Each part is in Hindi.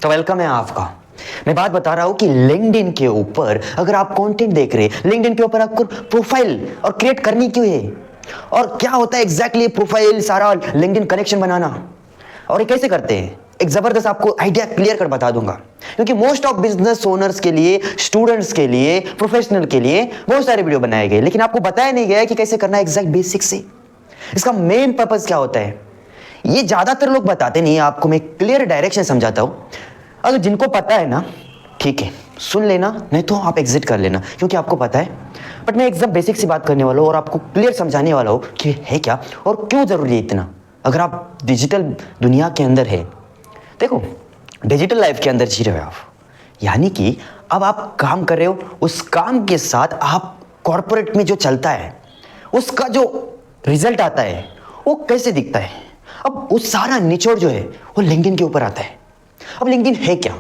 तो वेलकम है आपका। मैं बात बता रहा हूं कि लिंक्डइन के ऊपर अगर आप कंटेंट देख रहे हैं, लिंक्डइन के ऊपर आपको प्रोफाइल और क्रिएट करनी क्यों है, और क्या होता है एग्जैक्टली प्रोफाइल, सारा लिंक्डइन कनेक्शन बनाना, और ये कैसे करते हैं, एक जबरदस्त आपको आइडिया क्लियर कर बता दूंगा। क्योंकि मोस्ट ऑफ बिजनेस ओनर्स के लिए, स्टूडेंट्स के लिए, प्रोफेशनल के लिए बहुत सारे वीडियो बनाए गए, लेकिन आपको बताया नहीं गया कि कैसे करना है एग्जैक्ट बेसिक से। इसका मेन पर्पस क्या होता है, ये ज्यादातर लोग बताते नहीं। आपको मैं क्लियर डायरेक्शन समझाता हूं। अगर जिनको पता है ना, ठीक है, सुन लेना, नहीं तो आप एग्जिट कर लेना, क्योंकि आपको पता है। बट मैं एकदम बेसिक सी बात करने वाला हूं और आपको क्लियर समझाने वाला हूं कि है क्या और क्यों जरूरी है इतना, अगर आप डिजिटल दुनिया के अंदर है। देखो, डिजिटल लाइफ के अंदर जी रहे हो आप, यानी कि अब आप काम कर रहे हो, उस काम के साथ आप कॉर्पोरेट में जो चलता है उसका जो रिजल्ट आता है वो कैसे दिखता है। अब वो सारा निचोड़ जो है वो लिंक्डइन के ऊपर आता है। अब लिंक्डइन है क्या?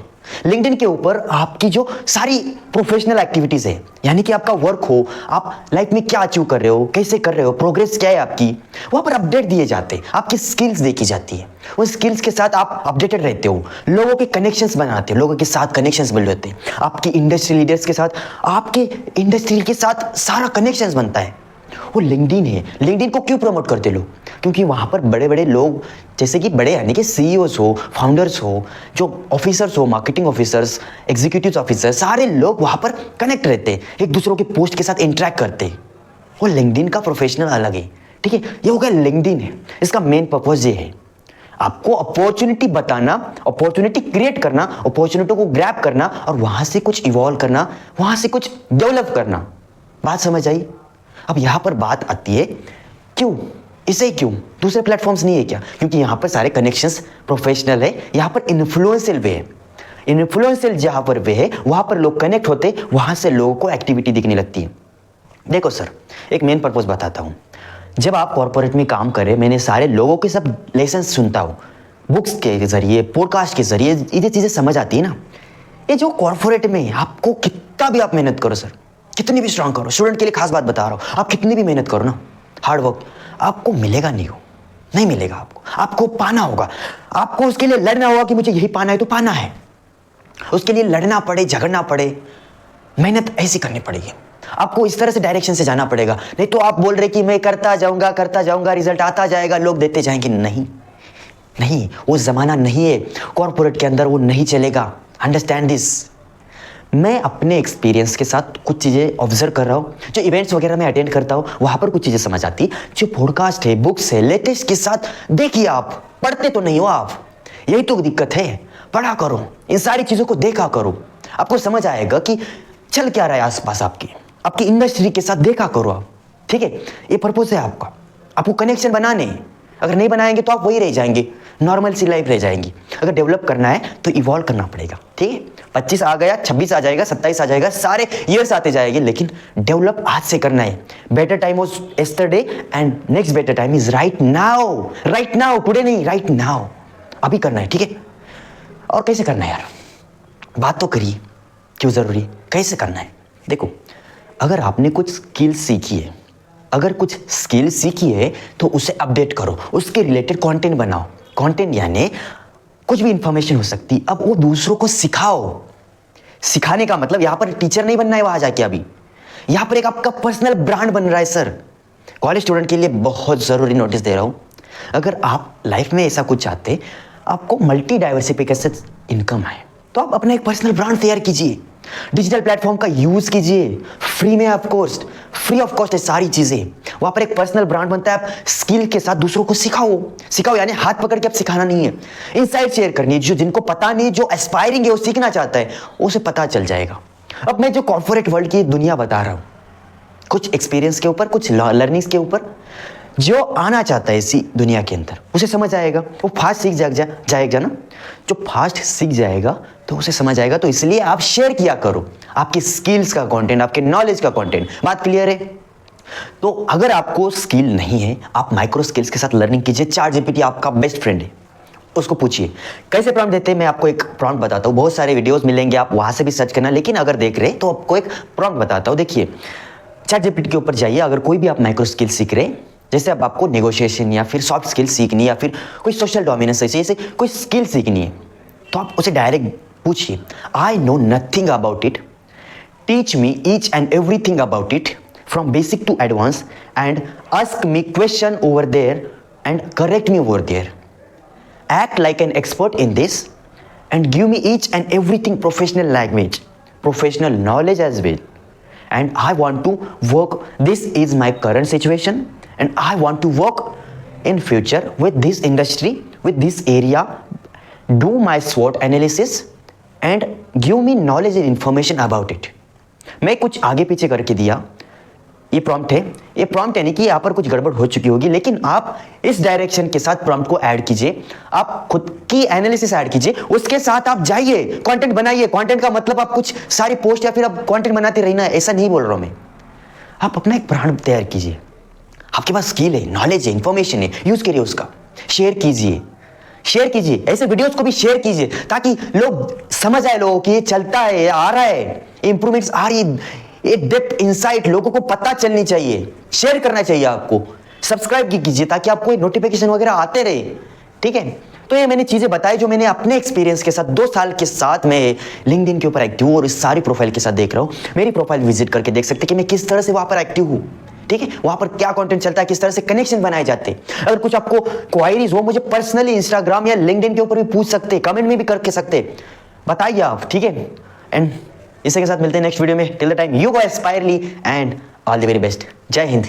लिंक्डइन के ऊपर आपकी जो सारी प्रोफेशनल एक्टिविटीज है, यानी कि आपका वर्क हो, आप लाइफ में क्या अचीव कर रहे हो, कैसे कर रहे हो, प्रोग्रेस क्या है आपकी, वहां पर अपडेट दिए जाते हैं, आपकी स्किल्स देखी जाती है। उन स्किल्स के साथ आप अपडेटेड रहते हो, लोगों के कनेक्शंस बनाते हो, लोगों के साथ कनेक्शंस बिल्ड होते हैं, आपकी इंडस्ट्री लीडर्स के साथ, आपके इंडस्ट्री के साथ सारा कनेक्शंस बनता है। वो लिंक्डइन है। लिंक्डइन को क्यों प्रमोट करते लोग? क्योंकि वहां पर बड़े बड़े लोग, जैसे कि बड़े यानी कि सीईओस हो, फाउंडर्स हो, जो ऑफिसर्स हो, मार्केटिंग ऑफिसर्स, एग्जीक्यूटिव ऑफिसर, सारे लोग वहां पर कनेक्ट रहते हैं, एक दूसरों के पोस्ट के साथ इंटरेक्ट करते हैं। वो लिंक्डइन का प्रोफेशनल अलग है, ठीक है। ये हो गया लिंक्डइन है। इसका मेन पर्पज ये है, आपको अपॉर्चुनिटी बताना, अपॉर्चुनिटी क्रिएट करना, अपॉर्चुनिटी को ग्रैब करना और वहां से कुछ इवॉल्व करना, वहां से कुछ डेवलप करना। बात समझ आई? अब यहां पर बात आती है क्यों, इसे क्यों दूसरे प्लेटफॉर्म्स नहीं है क्या? क्योंकि यहां पर सारे कनेक्शंस प्रोफेशनल है, यहां पर इन्फ्लुएंशियल वे है। इन्फ्लुएंशियल जहां पर वे है वहां पर लोग कनेक्ट होते, वहां से लोगों को एक्टिविटी दिखने लगती है। देखो सर, एक मेन पर्पस बताता हूं। जब आप कॉर्पोरेट में काम करें, मैंने सारे लोगों के सब लेसन सुनता हूं, बुक्स के जरिए, पॉडकास्ट के जरिए, ये चीजें समझ आती है ना। ये जो कॉर्पोरेट में आपको कितना भी आप मेहनत करो सर, कितनी भी स्ट्रांग करो, स्टूडेंट के लिए खास बात बता रहा हूं, आप कितनी भी मेहनत करो ना, हार्ड वर्क, आपको मिलेगा नहीं मिलेगा। आपको पाना होगा। आपको उसके लिए लड़ना होगा कि मुझे यही पाना है तो पाना है। उसके लिए लड़ना पड़े, झगड़ना पड़े, मेहनत ऐसी करनी पड़ेगी। आपको इस तरह से डायरेक्शन से जाना पड़ेगा। नहीं तो आप बोल रहे कि मैं करता जाऊंगा, रिजल्ट आता जाएगा, लोग देते जाएंगे। नहीं, वो जमाना नहीं है। कॉर्पोरेट के अंदर वो नहीं चलेगा। Understand this. मैं अपने एक्सपीरियंस के साथ कुछ चीज़ें ऑब्जर्व कर रहा हूँ, जो इवेंट्स वगैरह में अटेंड करता हूँ, वहाँ पर कुछ चीज़ें समझ आती। जो पॉडकास्ट है, बुक्स है, लेटेस्ट के साथ देखिए, आप पढ़ते तो नहीं हो आप, यही तो दिक्कत है। पढ़ा करो, इन सारी चीज़ों को देखा करो, आपको समझ आएगा कि चल क्या रहा है आसपास। आपकी इंडस्ट्री के साथ देखा करो आप, ठीक है। ये पर्पज है आपका, आपको कनेक्शन बनाने। अगर नहीं बनाएंगे तो आप वही रह जाएंगे, नॉर्मल सी लाइफ रह जाएंगी। अगर डेवलप करना है तो इवॉल्व करना पड़ेगा, ठीक है। 25 आ गया, 26 आ जाएगा, 27 आ जाएगा, सारे ईयर्स आते जाएंगे, लेकिन डेवलप आज से करना है। Better time was yesterday and next better time is right now, today नहीं, राइट नाउ। अभी करना है, ठीक है। और कैसे करना है यार, बात तो करिए, क्यों जरूरी, कैसे करना है। देखो, अगर आपने कुछ स्किल सीखी है तो उसे अपडेट करो, उसके रिलेटेड कंटेंट बनाओ। कंटेंट यानी कुछ भी इंफॉर्मेशन हो सकती, अब वो दूसरों को सिखाओ। सिखाने का मतलब यहां पर टीचर नहीं बनना है वहां जाके, अभी यहां पर एक आपका पर्सनल ब्रांड बन रहा है सर। कॉलेज स्टूडेंट के लिए बहुत जरूरी नोटिस दे रहा हूं, अगर आप लाइफ में ऐसा कुछ चाहते, आपको मल्टी डाइवर्सिफिकेशन इनकम है, तो आप अपना एक पर्सनल ब्रांड तैयार कीजिए, डिजिटल प्लेटफॉर्म का यूज कीजिए, फ्री में फ्री ऑफ कॉस्ट है सारी चीजें। वहां पर एक पर्सनल ब्रांड बनता है। आप स्किल के साथ दूसरों को सिखाओ यानी हाथ पकड़ के आप सिखाना नहीं है, इनसाइट शेयर करनी है। जिनको पता नहीं, जो एस्पायरिंग है, वो सीखना चाहता है, उसे पता चल जाएगा। अब मैं जो कॉर्पोरेट वर्ल्ड की दुनिया बता रहा हूं, कुछ एक्सपीरियंस के ऊपर, कुछ लर्निंग्स के ऊपर, जो आना चाहता है इसी दुनिया के अंदर उसे समझ आएगा, वो फास्ट सीख जाएगा ना। जो फास्ट सीख जाएगा तो उसे समझ आएगा। तो इसलिए आप शेयर किया करो आपकी स्किल्स का कंटेंट, आपके नॉलेज का कंटेंट। बात क्लियर है? तो अगर आपको स्किल नहीं है, आप माइक्रो स्किल्स के साथ लर्निंग कीजिए। ChatGPT आपका बेस्ट फ्रेंड है, उसको पूछिए कैसे प्रॉम्प्ट देते हैं। मैं आपको एक प्रॉम्प्ट बताता हूँ, बहुत सारे वीडियोस मिलेंगे, आप वहां से भी सर्च करना। लेकिन अगर देख रहे तो आपको एक प्रॉम्प्ट बताता हूँ। देखिए, ChatGPT के ऊपर जाइए। अगर कोई भी आप माइक्रो स्किल सीख रहे, जैसे अब आपको नेगोशिएशन या फिर सॉफ्ट स्किल सीखनी, या फिर कोई सोशल डोमिनेंस, ऐसे कोई स्किल सीखनी है, तो आप उसे डायरेक्ट पूछिए, I know nothing about it, teach me each and everything about it from basic to advance and ask me question over there and correct me over there. Act like an expert in this and give me each and everything professional language, professional knowledge as well. And I want to work, this is my current situation and I want to work in future with this industry, with this area, do my SWOT analysis and give me knowledge and information about it. मैं कुछ आगे पीछे करके दिया, ये प्रॉम्प्ट है. ये प्रॉम्प्ट यानी कि यहाँ पर कुछ गड़बड़ हो चुकी होगी, लेकिन आप इस डायरेक्शन के साथ प्रॉम्प्ट को ऐड कीजिए, आप खुद की एनालिसिस ऐड कीजिए, उसके साथ आप जाइए, कंटेंट बनाइए. कंटेंट का मतलब आप कुछ सारी पोस्ट या फिर आप कंटेंट बनाते रहना, ऐसा नहीं बोल रहा हूं मैं. आप अपना एक ब्रांड तैयार कीजिए. आपके पास स्किल है, नॉलेज है, इंफॉर्मेशन है, यूज करिए उसका. शेयर कीजिए, शेयर कीजिए, ऐसे वीडियोस को भी शेयर कीजिए ताकि लोग समझ आए, लोगों कि ये चलता है, आ रहा है, इंप्रूवमेंट्स आ रही है. ये डेप्थ इनसाइट लोगों को पता चलनी चाहिए, शेयर करना चाहिए. आपको सब्सक्राइब कीजिए ताकि आपको नोटिफिकेशन वगैरह आते रहे. ठीक है, तो ये मैंने चीजें बताई जो मैंने अपने एक्सपीरियंस के साथ 2 साल के साथ मैं लिंक्डइन के ऊपर एक्टिव हूँ और इस सारी प्रोफाइल के साथ देख रहा हूँ. मेरी प्रोफाइल विजिट करके देख सकते हैं कि मैं किस तरह से वहां पर एक्टिव हूँ. ठीक है, वहां पर क्या कंटेंट चलता है, किस तरह से कनेक्शन बनाए जाते हैं. अगर कुछ आपको क्वायरीज हो, मुझे पर्सनली इंस्टाग्राम या लिंक्डइन के ऊपर भी पूछ सकते हैं, कमेंट में भी करके सकते, बताइए आप. ठीक है, एंड इसी के साथ मिलते हैं नेक्स्ट वीडियो में. Till the time you go aspirely and all the very best. जय हिंद.